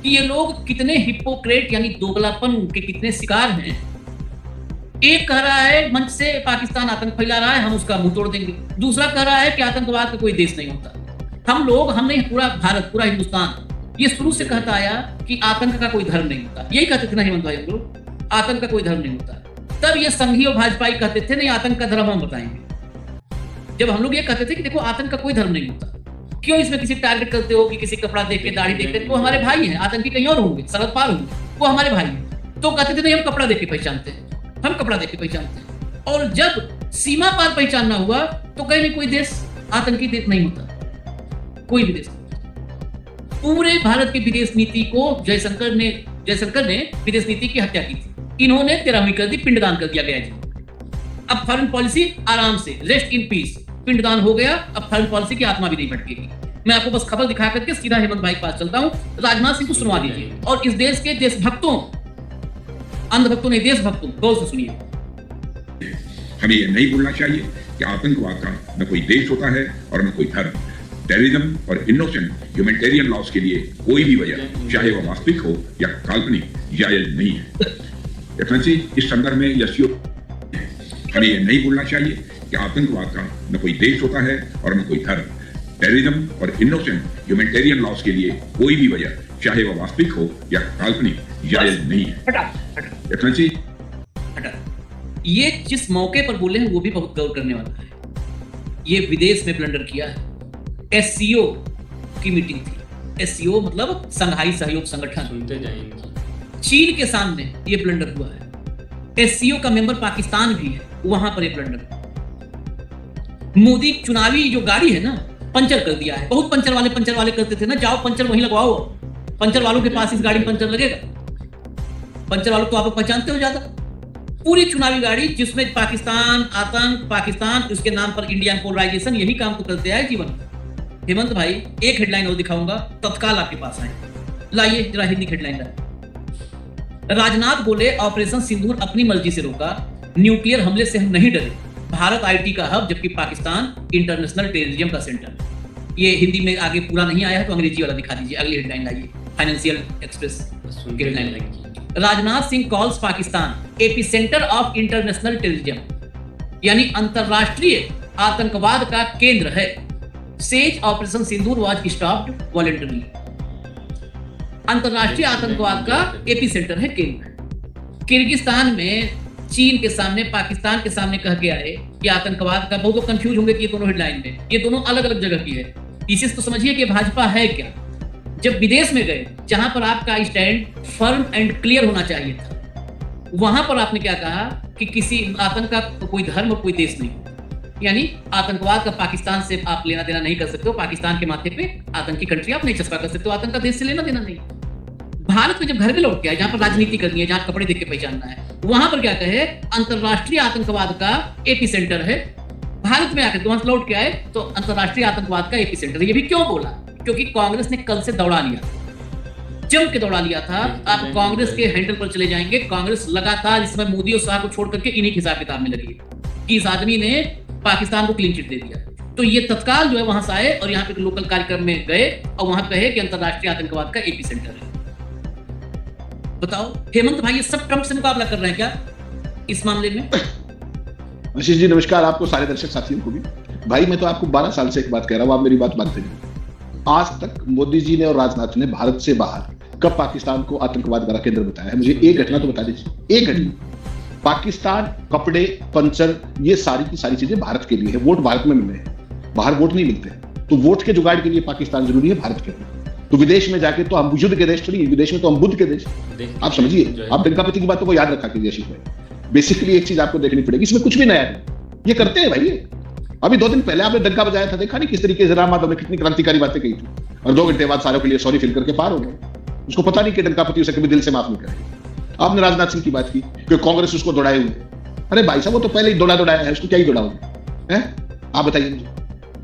कि ये लोग कितने हिपोक्रेट यानी दोगलापन के कितने शिकार हैं। एक कह रहा है मंच से पाकिस्तान आतंक फैला रहा है, हम उसका मुंह तोड़ देंगे। दूसरा कह रहा है कि आतंकवाद का कोई देश नहीं होता। हम नहीं, पूरा भारत, पूरा हिंदुस्तान ये शुरू से कहता आया कि आतंक का कोई धर्म नहीं होता। यही कहते थे ना हेमंत भाई, हम लोग आतंक का कोई धर्म नहीं होता। तब ये संघी और भाजपाई कहते थे नहीं, आतंक का धर्म हम बताएंगे। जब हम लोग ये कहते थे कि देखो आतंक का कोई धर्म नहीं होता, क्यों इसमें किसी टारगेट करते हो कि किसी कपड़ा देख के, दाढ़ी देख के, वो हमारे भाई हैं। आतंकी कहीं और होंगे, शरद पाल होंगे, वो हमारे भाई हैं। तो कहते थे नहीं, हम कपड़ा देख के पहचानते हैं, हम कपड़ा देख के पहचानते हैं। और जब सीमा पार पहचानना हुआ तो कहीं नहीं, कोई देश आतंकी देश नहीं होता, कोई भी देश नहीं। पूरे भारत की विदेश नीति को जयशंकर ने विदेश नीति की हत्या की थी। इन्होंने 13वीं कर दी, पिंडदान कर दिया गया जी। अब फॉरेन पॉलिसी आराम से, रेस्ट इन पीस, पिंडदान हो गया। अब फॉरेन पॉलिसी की आत्मा भी नहीं भटकेगी। मैं आपको बस खबर दिखा करके सीधा हेमंत भाई के पास चलता हूं। राजनाथ सिंह को सुनवा दीजिए और इस देश के देशभक्तों, अंधभक्तों नहीं, देशभक्तों, गौर से सुनिए। हमें यह नहीं भूलना चाहिए कि आतंकवाद का न कोई देश होता है और न कोई धर्म। टेररिज्म और इनोसेंट ह्यूमैनिटेरियन लॉस के लिए कोई भी वजह, चाहे वह वास्तविक हो या काल्पनिक, जायज नहीं है। एक्सेलेंसी, इस संदर्भ में हमें यह नहीं भूलना चाहिए कि आतंकवाद का न कोई देश होता है और न कोई धर्म। टेररिज्म और इनोसेंट ह्यूमैनिटेरियन लॉस के लिए कोई भी वजह, चाहे वह वास्तविक हो या काल्पनिक, जायज नहीं है। एक्सेलेंसी, ये जिस मौके पर बोले हैं वो भी बहुत गौर करने वाला है। ये विदेश में ब्लंडर किया है। एससीओ की मीटिंग थी। एससीओ मतलब संघाई सहयोग संगठन। सुनते जाएंगे। चीन के सामने ये ब्लंडर हुआ है। एससीओ का मेंबर पाकिस्तान भी है, वहां पर ये ब्लंडर। मोदी चुनावी जो गाड़ी है ना, पंचर कर दिया है। बहुत पंचर वाले करते थे ना, जाओ पंचर वहीं लगवाओ। पंचर वालों के पास इस गाड़ी में पंचर लगेगा। पंचर वालों को आप पहचानते हो ज्यादा। पूरी चुनावी गाड़ी जिसमें पाकिस्तान, आतंक, पाकिस्तान, उसके नाम पर इंडियन पोलराइजेशन, यही काम तो करते आए जीवन। हेमंत भाई, एक हेडलाइन और दिखाऊंगा, तत्काल आपके पास आए। लाइए जरा हिंदी हेडलाइन लाइए। राजनाथ बोले ऑपरेशन सिंदूर अपनी मर्जी से रोका, न्यूक्लियर हमले से हम नहीं डरे। भारत आईटी का हब, जबकि पाकिस्तान इंटरनेशनल टेररिज्म का सेंटर। ये हिंदी में आगे पूरा नहीं आया है तो अंग्रेजी वाला दिखा दीजिए। अगली हेडलाइन लाइए, फाइनेंशियल एक्सप्रेस की हेडलाइन लाइए। Rajnath Singh calls Pakistan epicentre of international terrorism, यानी अंतरराष्ट्रीय आतंकवाद का केंद्र है। Says operation Sindoor was stopped voluntarily. अंतरराष्ट्रीय आतंकवाद का एपिसेंटर है केंद्र। किर्गिस्तान में चीन के सामने, पाकिस्तान के सामने कह के आए कि आतंकवाद का, बहुत कंफ्यूज होंगे कि ये दोनों हेडलाइन में, ये दोनों अलग अलग जगह की है। इसी से तो समझिए कि भाजपा है क्या। जब विदेश में गए, जहां पर आपका स्टैंड फर्म एंड क्लियर होना चाहिए था, वहां पर आपने क्या कहा कि किसी आतंक का कोई धर्म और कोई देश नहीं, यानी आतंकवाद का पाकिस्तान से आप लेना देना नहीं कर सकते हो। पाकिस्तान के माथे पे आतंकी कंट्री आप नहीं चस्पा कर सकते हो। आतंक का देश से लेना देना नहीं। भारत में जब घर में लौट के आए, जहां पर राजनीति करनी है, जहां कपड़े देख के पहचानना है, वहां पर क्या कहे, अंतरराष्ट्रीय आतंकवाद का एपिसेंटर है। भारत में आकर वहां लौट के आए तो अंतरराष्ट्रीय आतंकवाद का एपिसेंटर। ये भी क्यों बोला? क्योंकि कांग्रेस ने कल से दौड़ा लिया, जम के दौड़ा लिया था। आप कांग्रेस के हैंडल पर चले जाएंगे, कांग्रेस लगातार इस समय मोदी और शाह को छोड़ करके इन्हीं हिसाब किताब में लगी कि इस आदमी ने पाकिस्तान को क्लीन चिट दे दिया। तो ये तत्काल जो है वहां से आए और यहाँ पे लोकल कार्यक्रम में गए और वहां कहे कि अंतरराष्ट्रीय आतंकवाद का एपिसेंटर है। बताओ हेमंत भाई, ये सब ट्रंप से मुकाबला कर रहे हैं क्या इस मामले में? आशीष जी नमस्कार, आपको सारे दर्शक साथियों को भी। भाई मैं तो आपको 12 साल से एक बात कह रहा हूं, आप मेरी बात मानते नहीं। आज तक मोदी जी ने और राजनाथ ने भारत से बाहर कब पाकिस्तान को आतंकवाद का केंद्र बताया है? मुझे एक घटना तो बता दीजिए, एक घटना। पाकिस्तान, कपड़े, पंचर, ये सारी की सारी चीजें भारत के लिए है। वोट भारत में मिले हैं, बाहर वोट नहीं मिलते हैं। तो वोट के जुगाड़ के लिए पाकिस्तान जरूरी है भारत के लिए। तो विदेश में जाके तो हम युद्ध के देश थोड़ी, विदेश में तो हम बुद्ध के देश। आप समझिए, आप दंगापति की बात को याद रखा कीजिए आशीष भाई। बेसिकली एक चीज आपको देखनी पड़ेगी, इसमें कुछ भी नया नहीं। ये करते हैं भाई। अभी 2 दिन पहले आपने डंका बजाया था, देखा नहीं किस तरीके से राम माधव ने कितनी क्रांतिकारी बातें कही थी, और 2 घंटे बाद सारों के लिए सॉरी फिल करके पार हो गए। उसको पता नहीं कि डंकापति उसे कभी दिल से माफ नहीं करेगा। आपने राजनाथ सिंह की बात की कि कांग्रेस उसको दौड़ाए हुए। अरे भाई साहब, वो तो पहले ही दौड़ाया है, उसको क्या ही दौड़ाओगे? आप बताइए मुझे,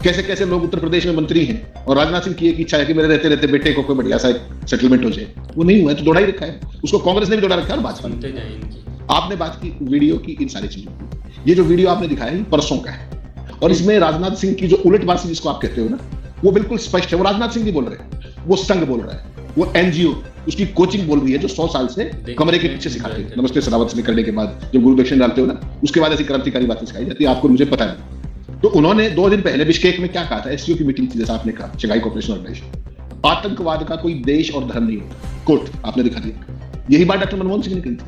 कैसे कैसे लोग उत्तर प्रदेश में मंत्री हैं और राजनाथ सिंह की एक इच्छा है कि मेरे रहते रहते बेटे को कोई बढ़िया सा सेटलमेंट हो जाए। वो नहीं हुआ है तो दौड़ा ही रखा है उसको, कांग्रेस ने भी दौड़ा रखा है और भाजपा ने। आपने बात की वीडियो की, इन सारी चीजों की। ये जो वीडियो आपने दिखाया है परसों का है, और इसमें राजनाथ सिंह की जो उलटबाजी जिसको आप कहते हो ना, वो बिल्कुल स्पष्ट है। वो राजनाथ सिंह नहीं बोल रहे, वो संघ बोल रहा है, वो एनजीओ उसकी कोचिंग बोल रही है जो 100 साल से कमरे के पीछे सिखाते हैं। नमस्ते सलावत से करने के बाद जब गुरु दक्षिण डालते हो ना, उसके बाद ऐसी क्रांतिकारी बातें सिखाई जाती है, आपको मुझे पता है। तो उन्होंने 2 दिन पहले बिश्केक में क्या कहा था, एससीओ की मीटिंग थी, जैसा आपने कहा, शंघाई कोऑपरेशन ऑर्गेनाइजेशन, आतंकवाद का कोई देश और धर्म नहीं है, कोर्ट आपने दिखा दिया। यही बात डॉक्टर मनमोहन सिंह ने कही थी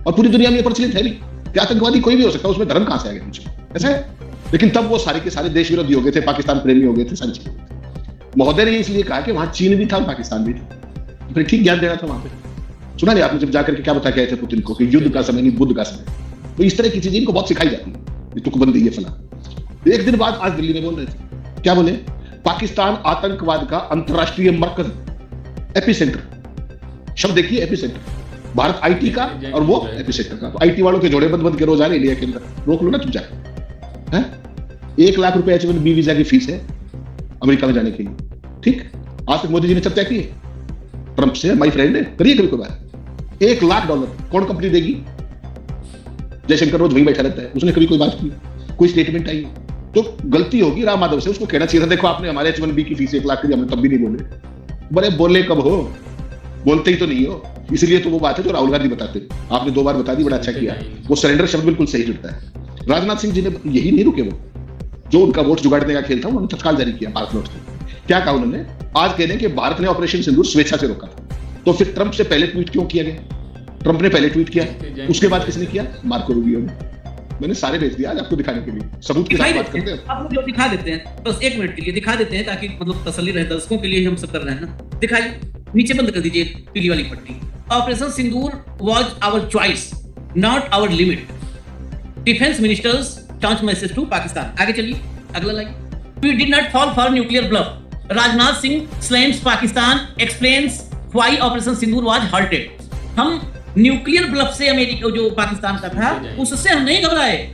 और पूरी दुनिया में यह प्रचलित है भी कि आतंकवादी कोई भी हो सकता है, उसमें धर्म कहां से आ गया मुझे, ऐसा है। लेकिन तब वो सारे के सारे देश विरोधी हो गए थे, पाकिस्तान प्रेमी हो गए थे, सारी चीजें। महोदय ने इसलिए कहा कि वहां चीन भी था और पाकिस्तान भी था, फिर ठीक ज्ञान देना था वहां पे। सुना नहीं आपने जब जाकर के क्या बता के आए थे पुतिन को कि युद्ध का समय नहीं बुद्ध का समय। तो इस तरह की चीजें इनको बहुत सिखाई जाती है, तुकबंदी ये फला। एक दिन बाद आज दिल्ली में बोल रहे थे, क्या बोले, पाकिस्तान आतंकवाद का अंतरराष्ट्रीय मरकज, एपिसेंटर। शब्द देखिए, एपिसेंटर। भारत आईटी का और वो एपिसेंटर का। तो आईटी वालों के जोड़े बंद के रोज आ रहे इंडिया के अंदर, रोक लो ना तुम जाए। 1 लाख रुपए H1B वीजा की फीस है अमेरिका में जाने के लिए, ठीक। आज तक मोदी जी ने चर्चा की है ट्रंप से, हमारी फ्रेंड है, करिए कभी बात। $1 लाख कौन कंपनी देगी? जयशंकर रोज वहीं बैठा रहता है, उसने कभी कोई बात की, कोई स्टेटमेंट आई? तो गलती होगी राम माधव से, उसको कहना चाहिए था, देखो आपने हमारे H1B की फीस 1 लाख की, हमने तब भी नहीं बोले। बड़े बोले कब हो, बोलते ही तो नहीं हो। इसलिए तो वो बात है जो राहुल गांधी बताते हैं, आपने 2 बार बता दी, बड़ा अच्छा किया। वो सरेंडर शब्द बिल्कुल सही जुड़ता है। राजनाथ सिंह जी ने यही नहीं रुके, वो जो उनका वोट जुगाड़ने का खेल था उन्होंने तत्काल जारी किया भारत नोट से। क्या कहा उन्होंने? आज कह रहे हैं कि भारत ने ऑपरेशन सिंदूर स्वेच्छा से रोका था। तो फिर ट्रंप से पहले ट्वीट क्यों किया गया? ट्रंप ने पहले ट्वीट किया, उसके बाद किसने किया? मार्को रूबियो ने। मैंने सारे भेज दिया आज आपको दिखाने के लिए, सबूत के साथ बात करते हैं। आप लोग दिखा देते हैं, बस 1 मिनट के लिए दिखा देते हैं, ताकि मतलब तसल्ली रहे दर्शकों के लिए, हम सब कर रहे हैं ना। दिखाइए, नीचे बंद कर दीजिए पीली वाली पट्टी। Operation Sindoor was our choice, not our limit. Defense ministers launch message to Pakistan. आगे चलिए, अगला line. We did not fall for nuclear bluff. Rajnath Singh slams Pakistan, explains why Operation Sindoor was halted. हम nuclear bulb से America जो पाकिस्तान का था उससे हम नहीं घबराए।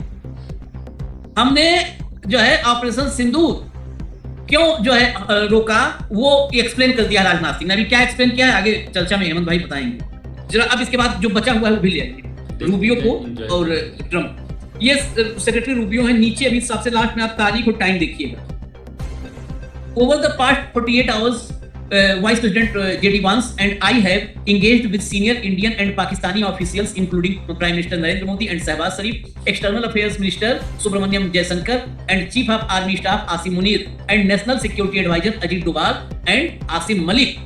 हमने जो है ऑपरेशन सिंदूर क्यों जो है रोका, वो एक्सप्लेन कर दिया राजनाथ सिंह ने। अभी क्या एक्सप्लेन किया है आगे चर्चा में हेमंत भाई बताएंगे जरा। अब इसके बाद जो बचा हुआ है वो भी ले आएंगे, रूबियो को और ट्रंप। ये सेक्रेटरी रूबियो है, नीचे अभी सबसे लास्ट में आप तारीख और टाइम देखिएगा। Over the past 48 hours, Vice President J.D. Vance and I have engaged with senior Indian and Pakistani officials, including Prime Minister Narendra Modi and Shehbaz Sharif, External Affairs Minister Subramanyam Jaishankar, and Chief of Army Staff Asim Munir, and National Security Advisor Ajit Doval and Asim Malik.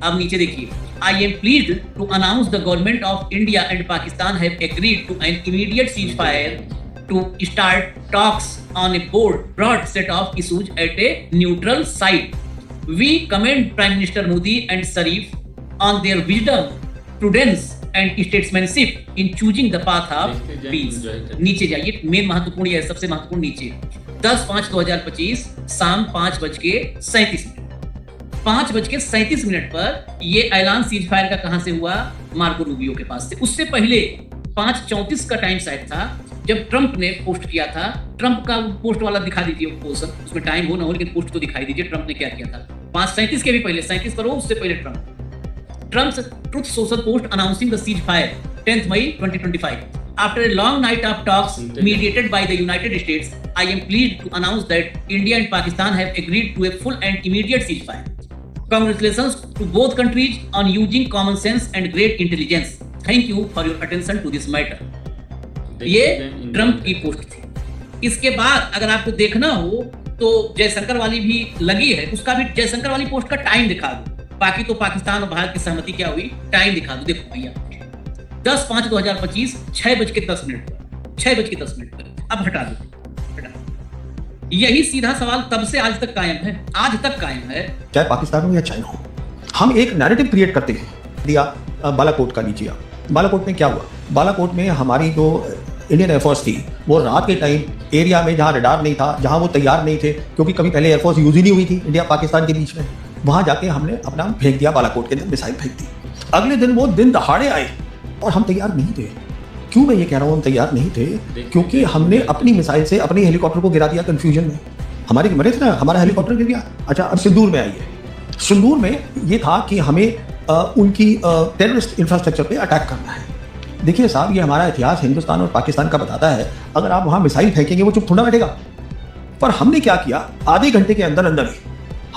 अब नीचे देखिए, I am pleased to announce the government of India and Pakistan have agreed to an immediate ceasefire to start talks on a broad set of issues at a neutral site. We commend Prime Minister Modi and Sharif on their wisdom, prudence and statesmanship in choosing the path of peace. नीचे जाइए, main महत्वपूर्ण ये सबसे महत्वपूर्ण नीचे 10/5/2025 शाम 5:37 पर ये ऐलान सीज फायर का कहां से हुआ? मार्को रूबियो के पास से। उससे पहले 5:34 का टाइम साइड था जब ट्रंप ने पोस्ट किया था। ट्रंप का पोस्ट वाला दिखा दीजिए पोस्ट, उसमें टाइम हो ना हो लेकिन पोस्ट तो दिखाई दीजिए ट्रंप ने क्या किया था। 5:37 के भी पहले, 37 पर हो, उससे पहले Trump's truth social post announcing the ceasefire 10 मई 2025 after a long night of talks mediated by the United States. I am pleased to announce that India and Pakistan have agreed to a full and immediate ceasefire. Congratulations to both countries on using common sense and great intelligence. Thank you for your attention to this matter. ये Trump की post थी। इसके बाद अगर आपको देखना हो तो जयशंकर वाली भी लगी है, उसका भी जयशंकर वाली पोस्ट का टाइम दिखा दो। बाकी तो पाकिस्तान और भारत की सहमति क्या हुई, टाइम दिखा दो। देखो भैया 10/5/2025 6:10 पर 6:10 पर। अब हटा दो। यही सीधा सवाल तब से आज तक कायम है, आज तक कायम है, चाहे पाकिस्तान हो या चाइना हो। हम एक नैरेटिव क्रिएट करते हैं। दिया बालाकोट का लीजिए, बालाकोट में क्या हुआ? बालाकोट में हमारी जो इंडियन एयरफोर्स थी वो रात के टाइम एरिया में जहाँ रडार नहीं था, जहाँ वो तैयार नहीं थे, क्योंकि कभी पहले एयरफोर्स यूज ही नहीं हुई थी इंडिया पाकिस्तान के बीच में, वहाँ जाके हमने अपना फेंक दिया, बालाकोट के अंदर मिसाइल फेंक दी। अगले दिन वो दिन दहाड़े आए और हम तैयार नहीं थे। क्यों मैं ये कह रहा हूँ हम तैयार नहीं थे? क्योंकि हमने अपनी मिसाइल से अपने हेलीकॉप्टर को गिरा दिया कंफ्यूजन में। हमारे मरे थे ना, हमारा हेलीकॉप्टर गिर गया। अच्छा, अब सिंदूर में आइए। सिंदूर में ये था कि हमें उनकी टेररिस्ट इंफ्रास्ट्रक्चर पे अटैक करना है। देखिए साहब, ये हमारा इतिहास हिंदुस्तान और पाकिस्तान का बताता है, अगर आप वहाँ मिसाइल फेंकेंगे वो चुप थोड़ा बैठेगा। पर हमने क्या किया, आधे घंटे के अंदर अंदर ही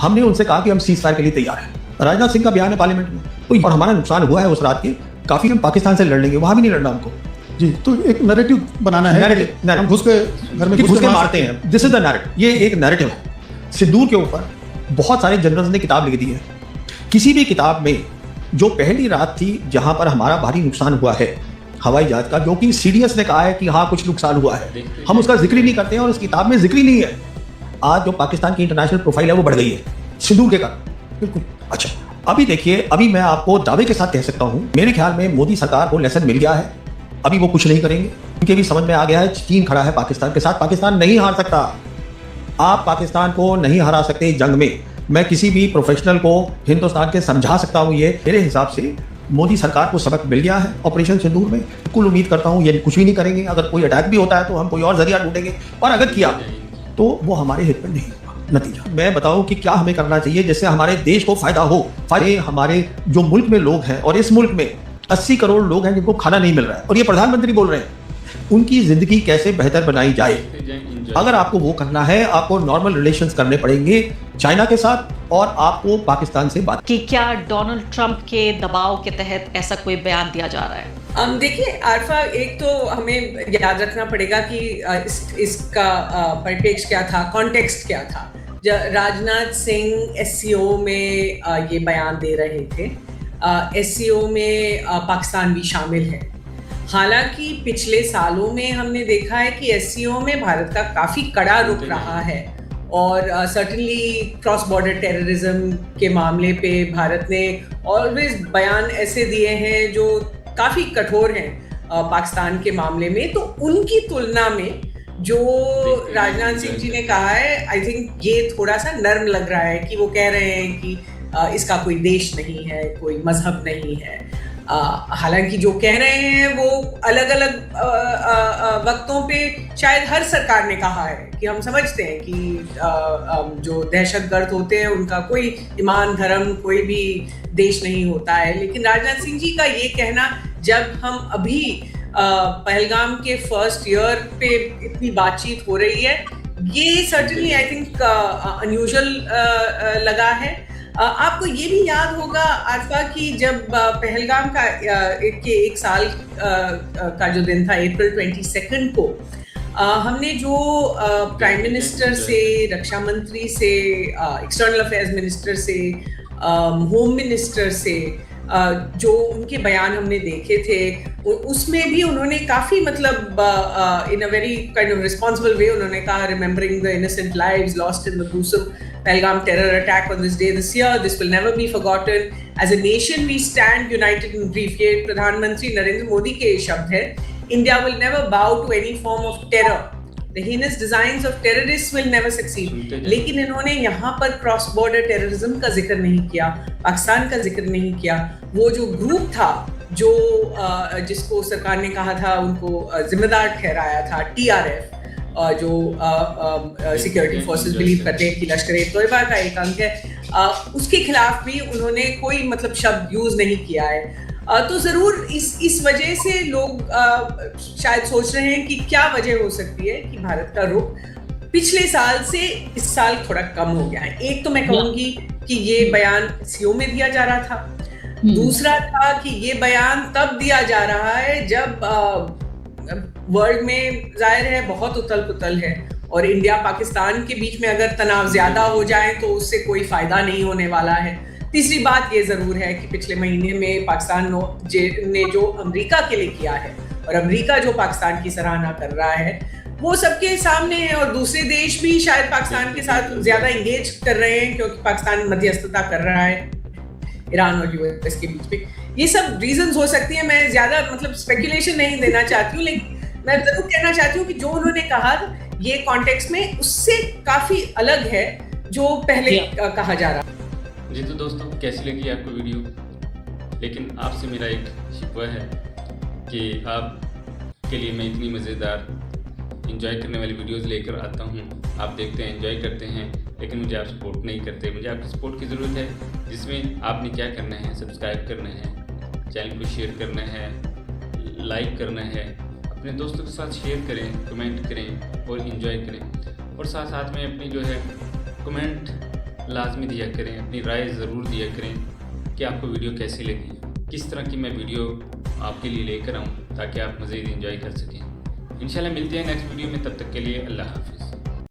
हमने उनसे कहा कि हम सीज फायर के लिए तैयार हैं। राजनाथ सिंह का बयान है पार्लियामेंट में, तो और हमारा नुकसान हुआ है उस रात के काफ़ी, हम पाकिस्तान से लड़ लेंगे, वहाँ भी नहीं लड़ना हमको। जी, तो एक नैरेटिव बनाना है, नैरेटिव हम घुस के घर में घुस के मारते हैं, दिस इज द नैरेटिव, ये एक नैरेटिव है। सिंदूर के ऊपर बहुत सारे जनरल्स ने किताब लिख दी है। किसी भी किताब में जो पहली रात थी जहां पर हमारा भारी नुकसान हुआ है हवाई जहाज का, जो कि सीडीएस ने कहा है कि हाँ कुछ नुकसान हुआ है, हम उसका जिक्र ही नहीं करते हैं और उस किताब में जिक्र ही नहीं है। आज जो पाकिस्तान की इंटरनेशनल प्रोफाइल है वो बढ़ गई है सिंदूर के कारण। बिल्कुल। अच्छा, अभी देखिए, अभी मैं आपको दावे के साथ कह सकता हूं, मेरे ख्याल में मोदी सरकार को लेसन मिल गया है, अभी वो कुछ नहीं करेंगे, उनके भी समझ में आ गया है चीन खड़ा है पाकिस्तान के साथ, पाकिस्तान नहीं हार सकता, आप पाकिस्तान को नहीं हरा सकते जंग में। मैं किसी भी प्रोफेशनल को हिंदुस्तान के समझा सकता हूं, ये मेरे हिसाब से मोदी सरकार को सबक मिल गया है ऑपरेशन सिंदूर में। बिल्कुल उम्मीद करता हूं ये कुछ भी नहीं करेंगे, अगर कोई अटैक भी होता है तो हम कोई और जरिया ढूंढेंगे, और अगर किया तो वो हमारे हित में नहीं होगा। नतीजा मैं बताऊं कि क्या हमें करना चाहिए जिससे हमारे देश को फायदा हो। फायदे हमारे जो मुल्क में लोग हैं, और इस मुल्क में 80 करोड़ लोग हैं जिनको खाना नहीं मिल रहा है, और ये प्रधानमंत्री बोल रहे हैं, उनकी जिंदगी कैसे बेहतर बनाई जाए। अगर आपको वो करना है, आपको नॉर्मल रिलेशंस करने पड़ेंगे चाइना के साथ, और आपको पाकिस्तान से बात कि क्या डोनाल्ड ट्रंप के दबाव के तहत ऐसा कोई बयान दिया जा रहा है। देखिए आरफा, एक तो हमें याद रखना पड़ेगा कि इसका परिप्रेक्ष्य क्या था, कॉन्टेक्स्ट क्या था। राजनाथ सिंह एससीओ में ये बयान दे रहे थे, एससीओ में पाकिस्तान भी शामिल है। हालांकि पिछले सालों में हमने देखा है कि एससीओ में भारत का काफ़ी कड़ा रुख रहा है, और सर्टनली क्रॉस बॉर्डर टेररिज्म के मामले पे भारत ने ऑलवेज बयान ऐसे दिए हैं जो काफ़ी कठोर हैं पाकिस्तान के मामले में। तो उनकी तुलना में जो राजनाथ सिंह जी ने कहा है, आई थिंक ये थोड़ा सा नर्म लग रहा है कि वो कह रहे हैं कि इसका कोई देश नहीं है, कोई मजहब नहीं है। हालांकि जो कह रहे हैं वो अलग अलग वक्तों पे शायद हर सरकार ने कहा है कि हम समझते हैं कि जो दहशतगर्द होते हैं उनका कोई ईमान धर्म कोई भी देश नहीं होता है। लेकिन राजनाथ सिंह जी का ये कहना, जब हम अभी पहलगाम के फर्स्ट ईयर पे इतनी बातचीत हो रही है, ये सर्टनली आई थिंक अनयूजुअल लगा है। आपको ये भी याद होगा आरफा कि जब पहलगाम का एक साल का जो दिन था, अप्रैल 22 को, हमने जो प्राइम मिनिस्टर से, रक्षा मंत्री से, एक्सटर्नल अफेयर्स मिनिस्टर से, होम मिनिस्टर से जो उनके बयान हमने देखे थे, उसमें भी उन्होंने काफ़ी मतलब in a very kind of responsible way उन्होंने कहा, remembering the innocent lives lost in the gruesome Pahalgam terror attack on this day this year, this will never be forgotten. As a nation we stand united in grief. ये प्रधानमंत्री नरेंद्र मोदी के शब्द है। India will never bow to any form of terror. The heinous designs of terrorists will never succeed. लेकिन इन्होंने यहाँ पर cross border terrorism का जिक्र नहीं किया, पाकिस्तान का जिक्र नहीं किया। वो जो ग्रुप था जो जिसको सरकार ने कहा था, उनको जिम्मेदार ठहराया था, TRF, जो सिक्योरिटी फोर्सेस बिलीव करते हैं कि लश्कर-ए-तोयबा का एक अंग है, उसके खिलाफ भी उन्होंने कोई मतलब शब्द यूज नहीं किया है। तो ज़रूर इस वजह से लोग शायद सोच रहे हैं कि क्या वजह हो सकती है कि भारत का रुख पिछले साल से इस साल थोड़ा कम हो गया है। एक तो मैं कहूँगी कि ये बयान सीओ में दिया जा रहा था, दूसरा था कि ये बयान तब दिया जा रहा है जब वर्ल्ड में जाहिर है बहुत उथल पुथल है, और इंडिया पाकिस्तान के बीच में अगर तनाव ज्यादा हो जाए तो उससे कोई फायदा नहीं होने वाला है। तीसरी बात ये जरूर है कि पिछले महीने में पाकिस्तान ने जो अमेरिका के लिए किया है, और अमेरिका जो पाकिस्तान की सराहना कर रहा है, वो सबके सामने है, और दूसरे देश भी शायद पाकिस्तान के साथ ज्यादा इंगेज कर रहे हैं क्योंकि पाकिस्तान मध्यस्थता कर रहा है ईरान और यूएस के बीच में। ये सब रीजंस हो सकती है, मैं ज्यादा मतलब स्पेकुलेशन नहीं देना चाहती हूँ, लेकिन मैं जरूर कहना चाहती हूँ कि जो उन्होंने कहा ये कॉन्टेक्स्ट में उससे काफी अलग है जो पहले कहा जा रहा। जी तो दोस्तों, कैसी लगी आपको वीडियो? लेकिन आपसे मेरा एक शिकवा है कि आपके लिए मैं इतनी मज़ेदार इंजॉय करने वाली वीडियोस लेकर आता हूँ, आप देखते हैं, एंजॉय करते हैं, लेकिन मुझे आप सपोर्ट नहीं करते। मुझे आपकी सपोर्ट की ज़रूरत है, जिसमें आपने क्या करना है, सब्सक्राइब करना है, चैनल को शेयर करना है, लाइक करना है, अपने दोस्तों के साथ शेयर करें, कमेंट करें और इन्जॉय करें, और साथ साथ में अपनी जो है कमेंट लाजमी दिया करें, अपनी राय ज़रूर दिया करें कि आपको वीडियो कैसी लगी, किस तरह की मैं वीडियो आपके लिए लेकर आऊँ ताकि आप मज़ीद इंजॉय कर सकें। इंशाल्लाह मिलते हैं नेक्स्ट वीडियो में, तब तक के लिए अल्लाह हाफिज़।